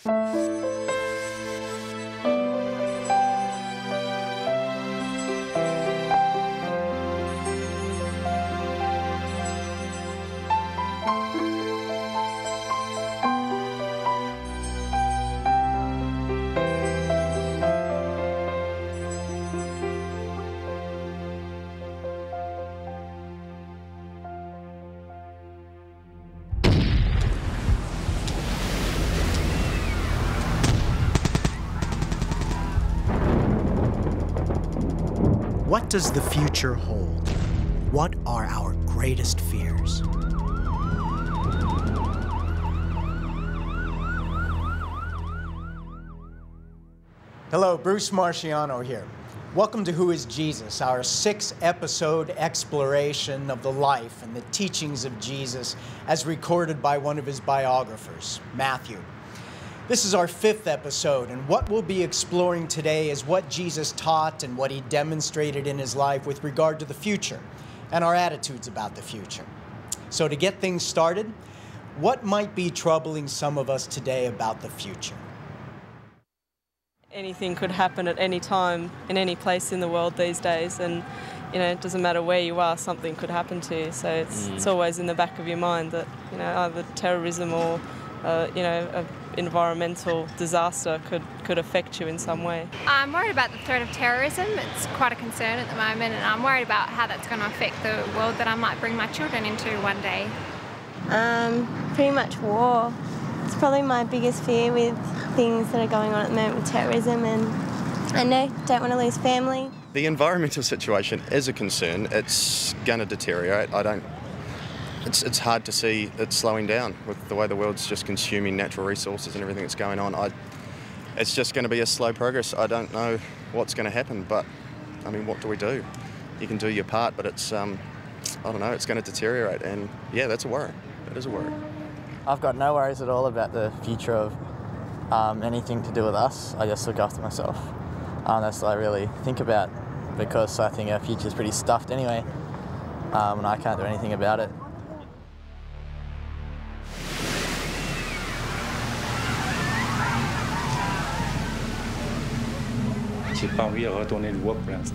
What does the future hold? What are our greatest fears? Hello, Bruce Marciano here. Welcome to Who is Jesus, our 6-episode exploration of the life and the teachings of Jesus as recorded by one of his biographers, Matthew. This is our 5th episode, and what we'll be exploring today is what Jesus taught and what he demonstrated in his life with regard to the future and our attitudes about the future. So to get things started, what might be troubling some of us today about the future? Anything could happen at any time, in any place in the world these days, and it doesn't matter where you are, something could happen to you. So it's always in the back of your mind that either terrorism or an environmental disaster could affect you in some way. I'm worried about the threat of terrorism. It's quite a concern at the moment, and I'm worried about how that's going to affect the world that I might bring my children into one day. Pretty much war. It's probably my biggest fear with things that are going on at the moment with terrorism, and I don't want to lose family. The environmental situation is a concern. It's going to deteriorate. It's hard to see it slowing down with the way the world's just consuming natural resources and everything that's going on. It's just going to be a slow progress. I don't know what's going to happen, but I mean, what do we do? You can do your part, but it's, I don't know, it's going to deteriorate, and yeah, that's a worry. That is a worry. I've got no worries at all about the future of anything to do with us. I just look after myself. That's what I really think about, because I think our future's pretty stuffed anyway, and I can't do anything about it.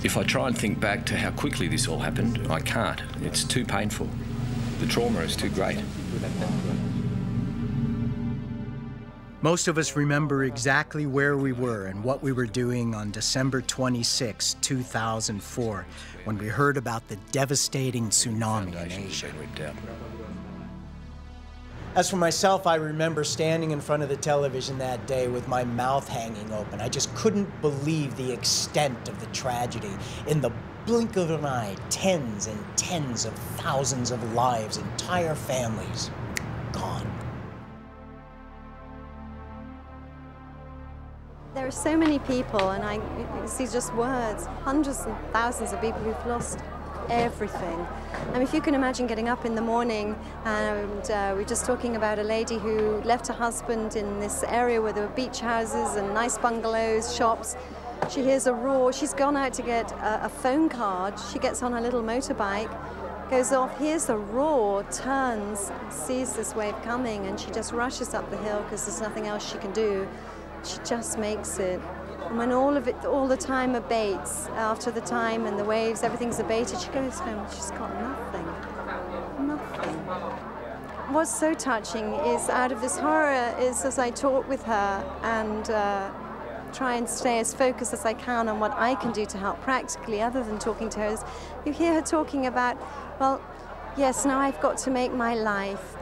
If I try and think back to how quickly this all happened, I can't. It's too painful. The trauma is too great. Most of us remember exactly where we were and what we were doing on December 26, 2004, when we heard about the devastating tsunami in Asia. As for myself, I remember standing in front of the television that day with my mouth hanging open. I just couldn't believe the extent of the tragedy. In the blink of an eye, tens and tens of thousands of lives, entire families, gone. There are so many people, and you see just words, hundreds and thousands of people who've lost everything. I mean, if you can imagine getting up in the morning, and we're just talking about a lady who left her husband in this area where there were beach houses and nice bungalows, shops. She hears a roar. She's gone out to get a phone card. She gets on her little motorbike, goes off, hears the roar, turns, sees this wave coming, and she just rushes up the hill because there's nothing else she can do. She just makes it. And when all of it, all the time abates, after the time and the waves, everything's abated, she goes home, she's got nothing. Nothing. What's so touching is, out of this horror, is as I talk with her and try and stay as focused as I can on what I can do to help practically, other than talking to her, is you hear her talking about, well, yes, now I've got to make my life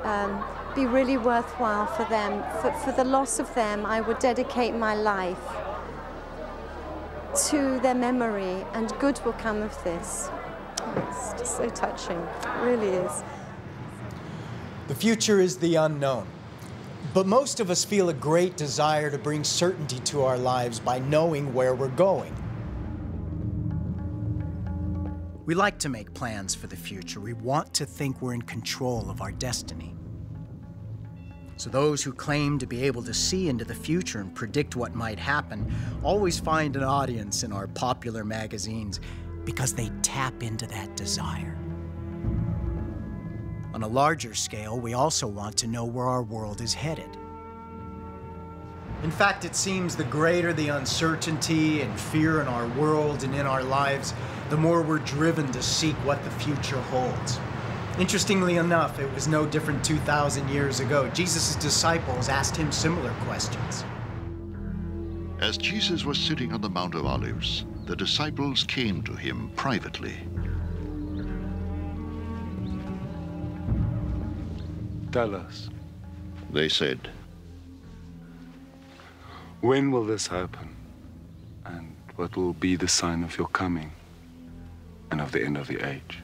be really worthwhile for them. For the loss of them, I would dedicate my life to their memory, and good will come of this. It's just so touching, it really is. The future is the unknown, but most of us feel a great desire to bring certainty to our lives by knowing where we're going. We like to make plans for the future. We want to think we're in control of our destiny. So those who claim to be able to see into the future and predict what might happen always find an audience in our popular magazines because they tap into that desire. On a larger scale, we also want to know where our world is headed. In fact, it seems the greater the uncertainty and fear in our world and in our lives, the more we're driven to seek what the future holds. Interestingly enough, it was no different 2,000 years ago. Jesus' disciples asked him similar questions. As Jesus was sitting on the Mount of Olives, the disciples came to him privately. Tell us, They said, when will this happen? And what will be the sign of your coming and of the end of the age?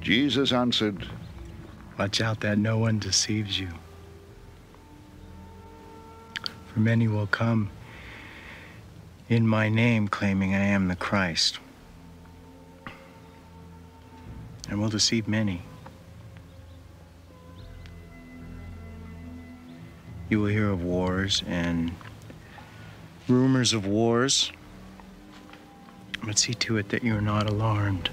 Jesus answered, Watch out that no one deceives you. For many will come in my name, claiming I am the Christ, and will deceive many. You will hear of wars and rumors of wars, but see to it that you are not alarmed.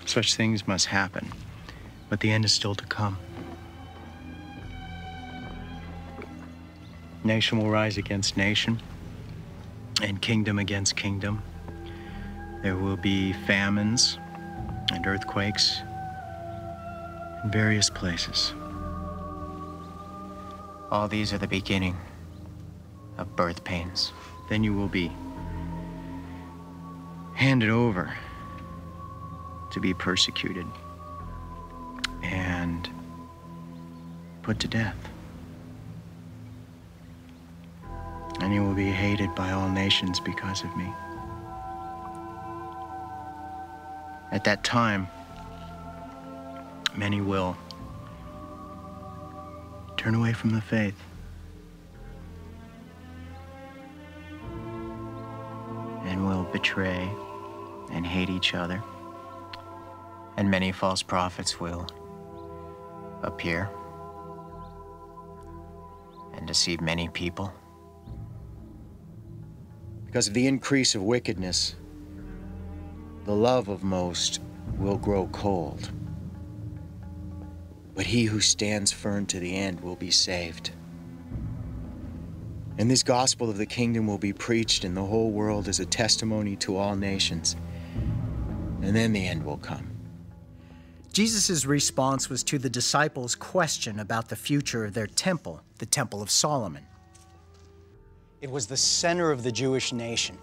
Such things must happen, but the end is still to come. Nation will rise against nation, and kingdom against kingdom. There will be famines and earthquakes in various places. All these are the beginning of birth pains. Then you will be handed over to be persecuted and put to death. And you will be hated by all nations because of me. At that time, many will turn away from the faith. And will betray and hate each other. And many false prophets will appear and deceive many people. Because of the increase of wickedness, the love of most will grow cold. But he who stands firm to the end will be saved. And this gospel of the kingdom will be preached in the whole world as a testimony to all nations. And then the end will come. Jesus' response was to the disciples' question about the future of their temple, the Temple of Solomon. It was the center of the Jewish nation.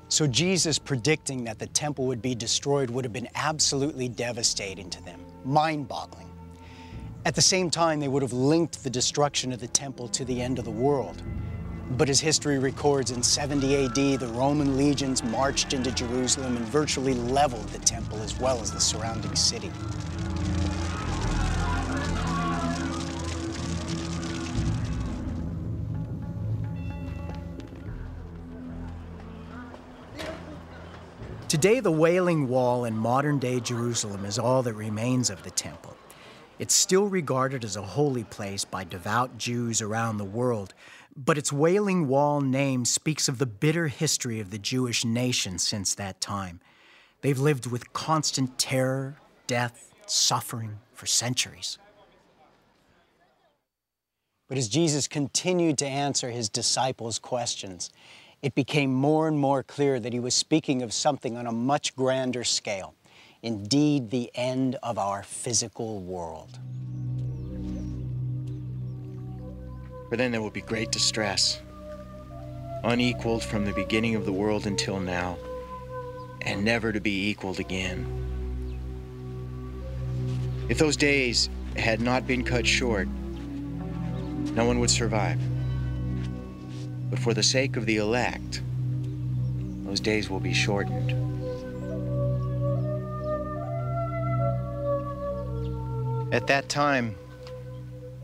So Jesus predicting that the temple would be destroyed would have been absolutely devastating to them, mind-boggling. At the same time, they would have linked the destruction of the temple to the end of the world. But as history records, in 70 AD, the Roman legions marched into Jerusalem and virtually leveled the temple as well as the surrounding city. Today, the Wailing Wall in modern-day Jerusalem is all that remains of the temple. It's still regarded as a holy place by devout Jews around the world, but its Wailing Wall name speaks of the bitter history of the Jewish nation since that time. They've lived with constant terror, death, suffering for centuries. But as Jesus continued to answer his disciples' questions, it became more and more clear that he was speaking of something on a much grander scale. Indeed, the end of our physical world. For then there will be great distress, unequaled from the beginning of the world until now, and never to be equaled again. If those days had not been cut short, no one would survive. But for the sake of the elect, those days will be shortened. At that time,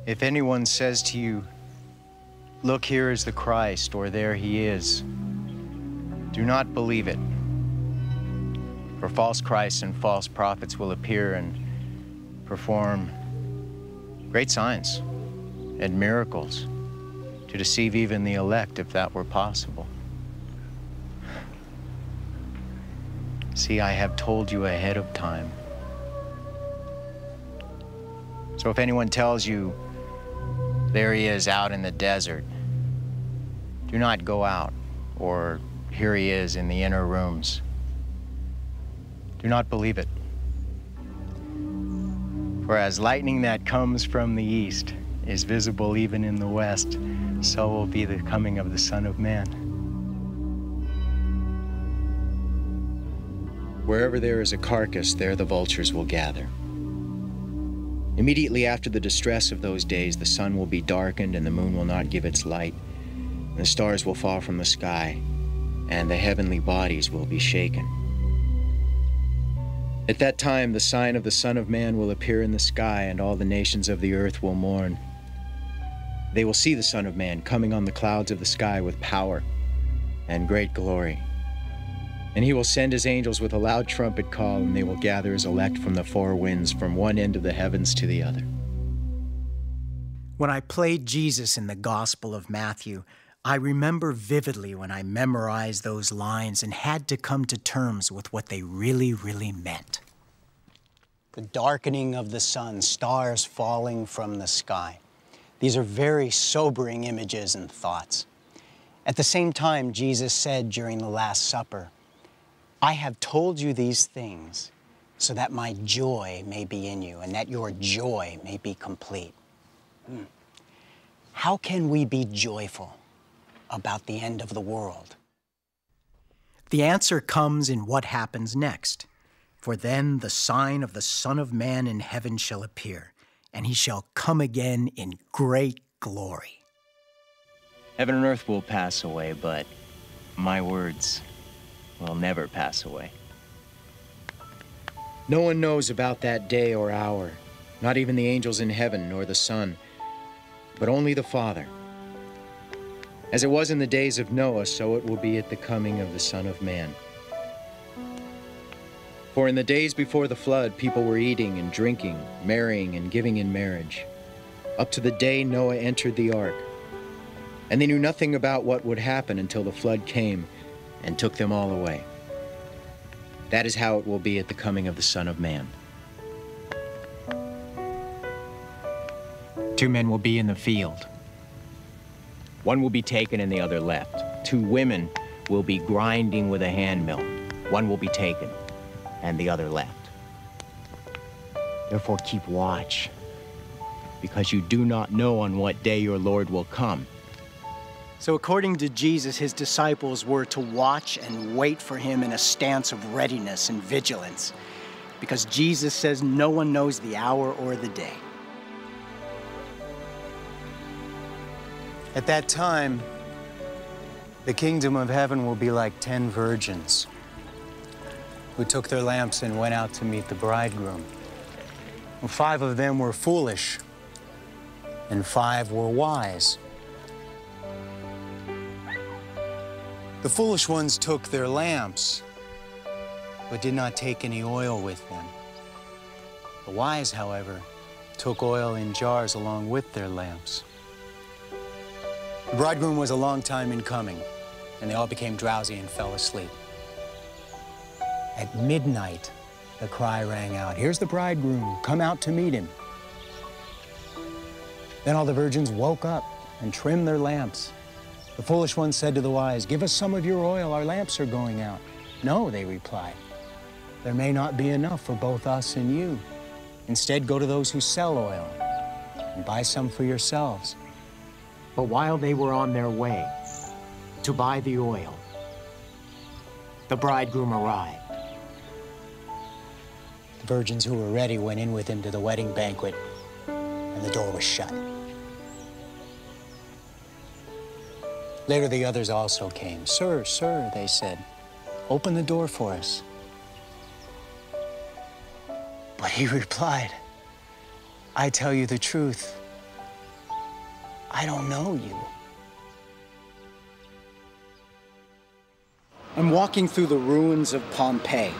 if anyone says to you, "Look, here is the Christ," or "There he is," do not believe it. For false Christs and false prophets will appear and perform great signs and miracles to deceive even the elect, if that were possible. See, I have told you ahead of time. So if anyone tells you, there he is out in the desert, do not go out, or here he is in the inner rooms. Do not believe it. For as lightning that comes from the east is visible even in the west, so will be the coming of the Son of Man. Wherever there is a carcass, there the vultures will gather. Immediately after the distress of those days, the sun will be darkened and the moon will not give its light, and the stars will fall from the sky, and the heavenly bodies will be shaken. At that time, the sign of the Son of Man will appear in the sky, and all the nations of the earth will mourn. They will see the Son of Man coming on the clouds of the sky with power and great glory. And he will send his angels with a loud trumpet call, and they will gather his elect from the four winds, from one end of the heavens to the other. When I played Jesus in the Gospel of Matthew, I remember vividly when I memorized those lines and had to come to terms with what they really, really meant. The darkening of the sun, stars falling from the sky. These are very sobering images and thoughts. At the same time, Jesus said during the Last Supper, I have told you these things so that my joy may be in you and that your joy may be complete. How can we be joyful about the end of the world? The answer comes in what happens next. For then the sign of the Son of Man in heaven shall appear, and he shall come again in great glory. Heaven and earth will pass away, but my words will never pass away. No one knows about that day or hour, not even the angels in heaven nor the Son, but only the Father. As it was in the days of Noah, so it will be at the coming of the Son of Man. For in the days before the flood, people were eating and drinking, marrying and giving in marriage, up to the day Noah entered the ark. And they knew nothing about what would happen until the flood came and took them all away. That is how it will be at the coming of the Son of Man. 2 men will be in the field. One will be taken and the other left. 2 women will be grinding with a hand mill. One will be taken and the other left. Therefore keep watch, because you do not know on what day your Lord will come. So according to Jesus, his disciples were to watch and wait for him in a stance of readiness and vigilance, because Jesus says no one knows the hour or the day. At that time, the kingdom of heaven will be like 10 virgins who took their lamps and went out to meet the bridegroom. 5 of them were foolish, and 5 were wise. The foolish ones took their lamps, but did not take any oil with them. The wise, however, took oil in jars along with their lamps. The bridegroom was a long time in coming, and they all became drowsy and fell asleep. At midnight, the cry rang out, "Here's the bridegroom, come out to meet him." Then all the virgins woke up and trimmed their lamps. The foolish ones said to the wise, "Give us some of your oil, our lamps are going out." "No," they replied, "there may not be enough for both us and you. Instead, go to those who sell oil and buy some for yourselves." But while they were on their way to buy the oil, the bridegroom arrived. The virgins who were ready went in with him to the wedding banquet, and the door was shut. Later, the others also came. "Sir, sir," they said, "open the door for us." But he replied, "I tell you the truth, I don't know you." I'm walking through the ruins of Pompeii.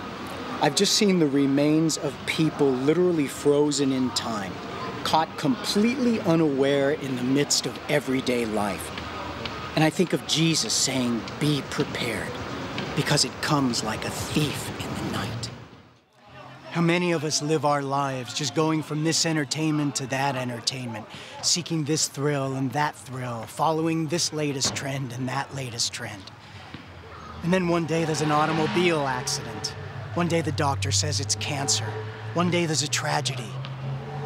I've just seen the remains of people literally frozen in time, caught completely unaware in the midst of everyday life. And I think of Jesus saying, "Be prepared, because it comes like a thief in the How many of us live our lives just going from this entertainment to that entertainment, seeking this thrill and that thrill, following this latest trend and that latest trend. And then one day there's an automobile accident. One day the doctor says it's cancer. One day there's a tragedy.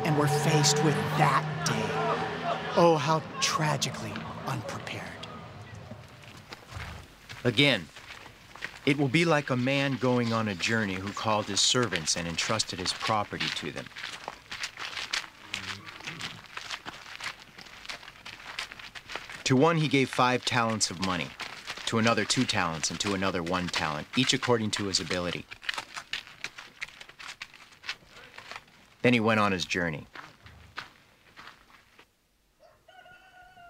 And we're faced with that day. Oh, how tragically unprepared. Again, it will be like a man going on a journey who called his servants and entrusted his property to them. To one he gave 5 talents of money, to another 2 talents, and to another 1 talent, each according to his ability. Then he went on his journey.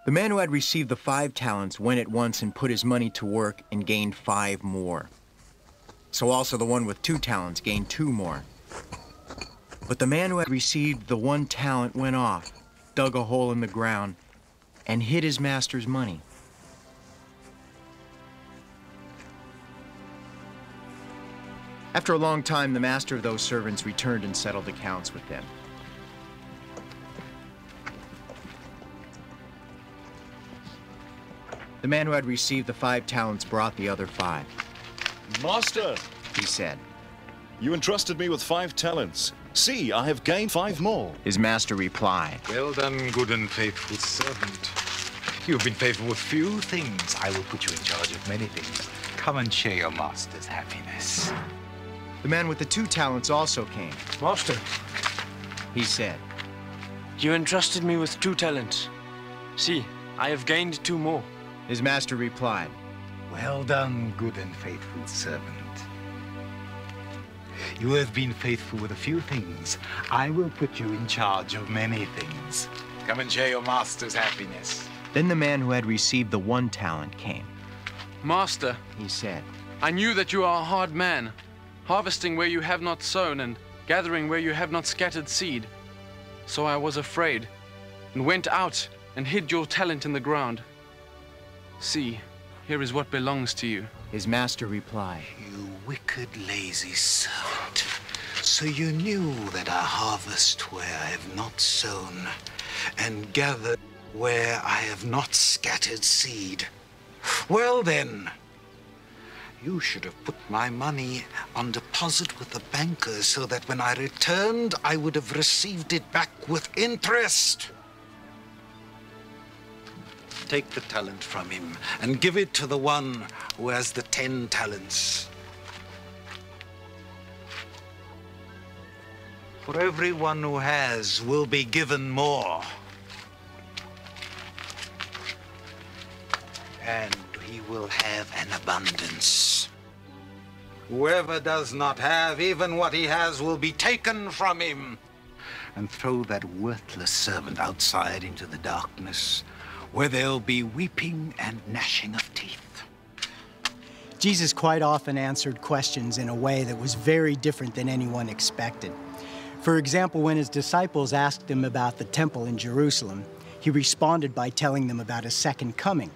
The man who had received the 5 talents went at once and put his money to work and gained 5 more. So also the one with 2 talents gained 2 more. But the man who had received the 1 talent went off, dug a hole in the ground, and hid his master's money. After a long time, the master of those servants returned and settled accounts with them. The man who had received the 5 talents brought the other 5. Master, he said, you entrusted me with 5 talents. See, I have gained 5 more. His master replied, well done, good and faithful servant. You've been faithful with few things. I will put you in charge of many things. Come and share your master's happiness. The man with the 2 talents also came. Master, he said, you entrusted me with 2 talents. See, I have gained 2 more. His master replied, well done, good and faithful servant. You have been faithful with a few things. I will put you in charge of many things. Come and share your master's happiness. Then the man who had received the 1 talent came. Master, he said, I knew that you are a hard man, harvesting where you have not sown and gathering where you have not scattered seed. So I was afraid and went out and hid your talent in the ground. See, here is what belongs to you. His master replied, you wicked, lazy servant. So you knew that I harvest where I have not sown and gather where I have not scattered seed. Well then, you should have put my money on deposit with the bankers so that when I returned, I would have received it back with interest. Take the talent from him and give it to the one who has the 10 talents. For everyone who has will be given more. And he will have an abundance. Whoever does not have even what he has will be taken from him. And throw that worthless servant outside into the darkness, where there'll be weeping and gnashing of teeth. Jesus quite often answered questions in a way that was very different than anyone expected. For example, when his disciples asked him about the temple in Jerusalem, he responded by telling them about his second coming.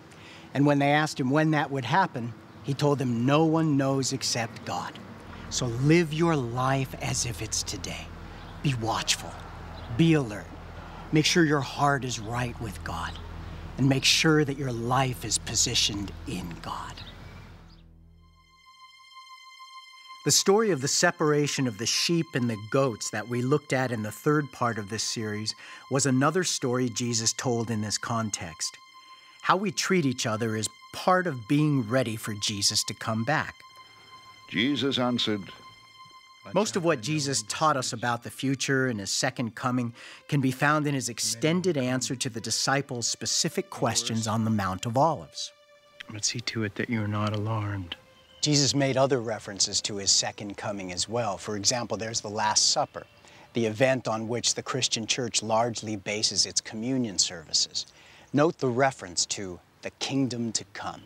And when they asked him when that would happen, he told them no one knows except God. So live your life as if it's today. Be watchful, be alert, make sure your heart is right with God, and make sure that your life is positioned in God. The story of the separation of the sheep and the goats that we looked at in the 3rd part of this series was another story Jesus told in this context. How we treat each other is part of being ready for Jesus to come back. Jesus answered, most of what Jesus taught us about the future and his second coming can be found in his extended answer to the disciples' specific questions on the Mount of Olives. But see to it that you're not alarmed. Jesus made other references to his second coming as well. For example, there's the Last Supper, the event on which the Christian church largely bases its communion services. Note the reference to the kingdom to come.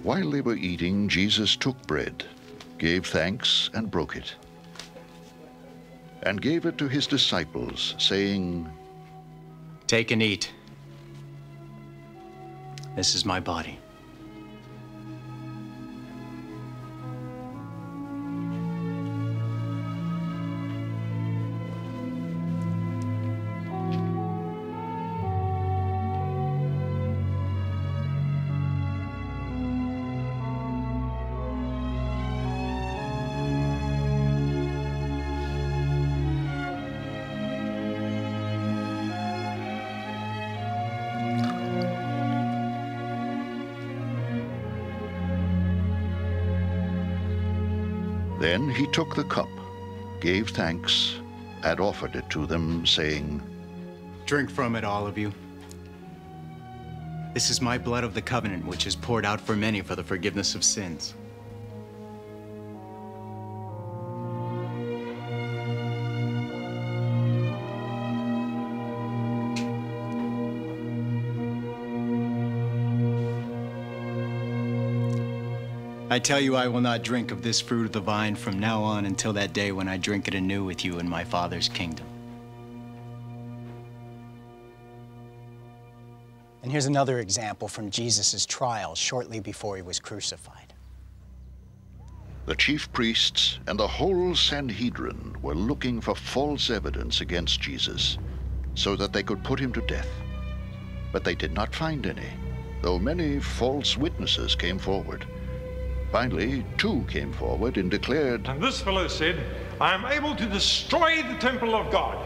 While they were eating, Jesus took bread, gave thanks, and broke it. and gave it to his disciples, saying, "Take and eat. This is my body." Then he took the cup, gave thanks, and offered it to them, saying, "Drink from it, all of you. This is my blood of the covenant, which is poured out for many for the forgiveness of sins." I tell you, I will not drink of this fruit of the vine from now on until that day when I drink it anew with you in my Father's kingdom. And here's another example from Jesus' trial shortly before he was crucified. The chief priests and the whole Sanhedrin were looking for false evidence against Jesus, so that they could put him to death. But they did not find any, though many false witnesses came forward. Finally, 2 came forward and declared, "And this fellow said, I am able to destroy the temple of God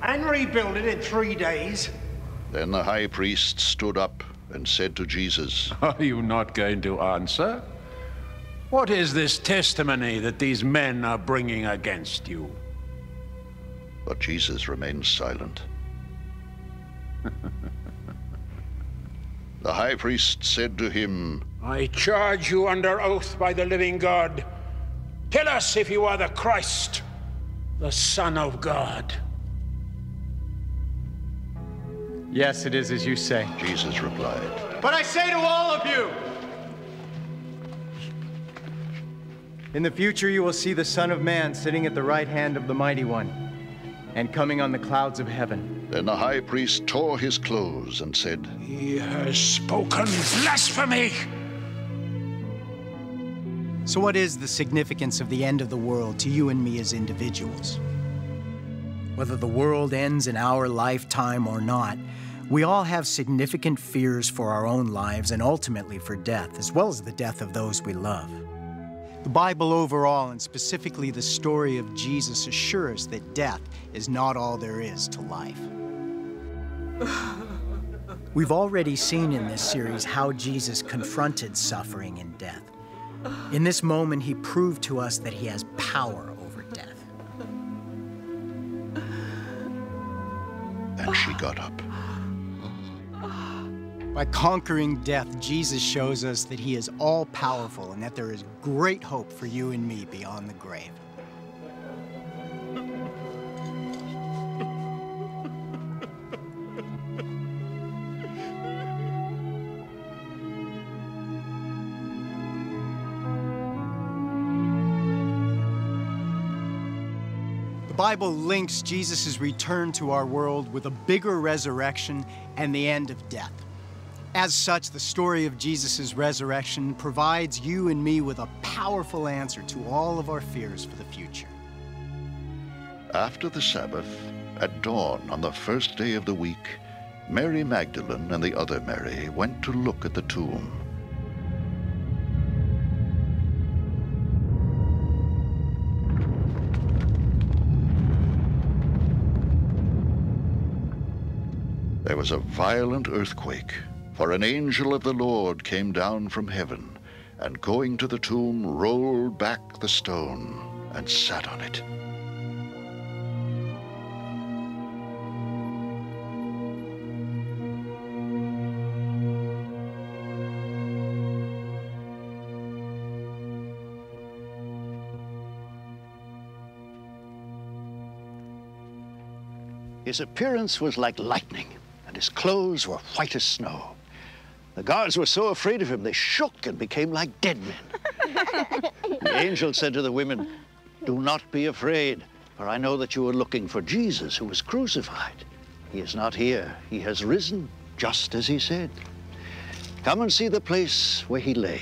and rebuild it in 3 days. Then the high priest stood up and said to Jesus, "Are you not going to answer? What is this testimony that these men are bringing against you?" But Jesus remained silent. The high priest said to him, "I charge you under oath by the living God. Tell us if you are the Christ, the Son of God." "Yes, it is as you say," Jesus replied. "But I say to all of you, in the future you will see the Son of Man sitting at the right hand of the Mighty One and coming on the clouds of heaven." Then the high priest tore his clothes and said, "He has spoken blasphemy." So what is the significance of the end of the world to you and me as individuals? Whether the world ends in our lifetime or not, we all have significant fears for our own lives and ultimately for death, as well as the death of those we love. The Bible overall, and specifically the story of Jesus, assures that death is not all there is to life. We've already seen in this series how Jesus confronted suffering and death. In this moment, he proved to us that he has power over death. And she got up. By conquering death, Jesus shows us that he is all-powerful and that there is great hope for you and me beyond the grave. The Bible links Jesus' return to our world with a bigger resurrection and the end of death. As such, the story of Jesus' resurrection provides you and me with a powerful answer to all of our fears for the future. After the Sabbath, at dawn on the first day of the week, Mary Magdalene and the other Mary went to look at the tomb. There was a violent earthquake, for an angel of the Lord came down from heaven, and going to the tomb, rolled back the stone and sat on it. His appearance was like lightning, and his clothes were white as snow. The guards were so afraid of him, they shook and became like dead men. The angel said to the women, "Do not be afraid, For I know that you are looking for Jesus who was crucified. He is not here. He has risen, just as he said. Come and see the place where he lay.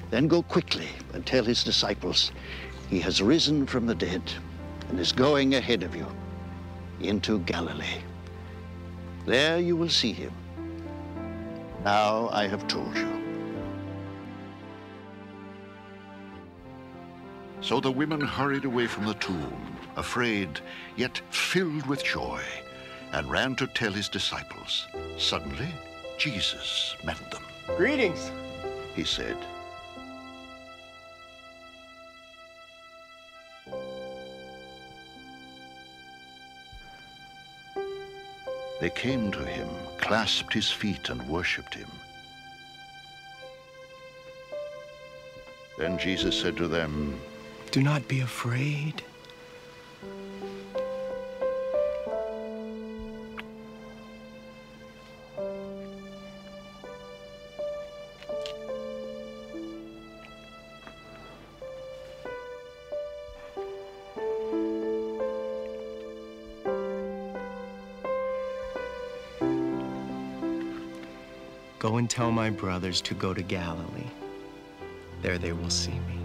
Then go quickly and tell his disciples, he has risen from the dead and is going ahead of you into Galilee. There you will see him. Now I have told you. So the women hurried away from the tomb, afraid, yet filled with joy, and ran to tell his disciples. Suddenly, Jesus met them. Greetings, he said. They came to him, clasped his feet, and worshipped him. Then Jesus said to them, "Do not be afraid. Go and tell my brothers to go to Galilee. There they will see me."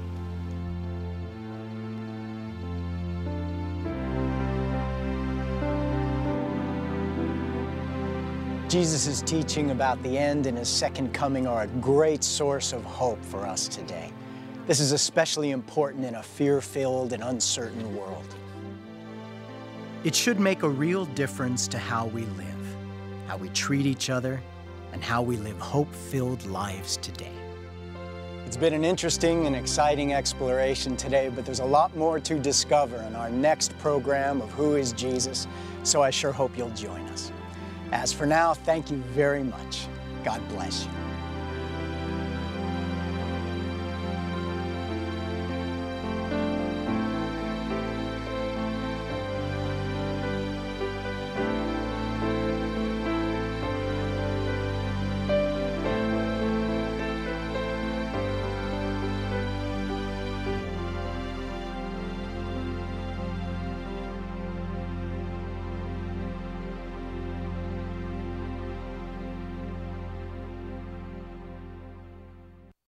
Jesus' teaching about the end and his second coming are a great source of hope for us today. This is especially important in a fear-filled and uncertain world. It should make a real difference to how we live, how we treat each other, and how we live hope-filled lives today. It's been an interesting and exciting exploration today, but there's a lot more to discover in our next program of Who is Jesus, so I sure hope you'll join us. As for now, thank you very much. God bless you.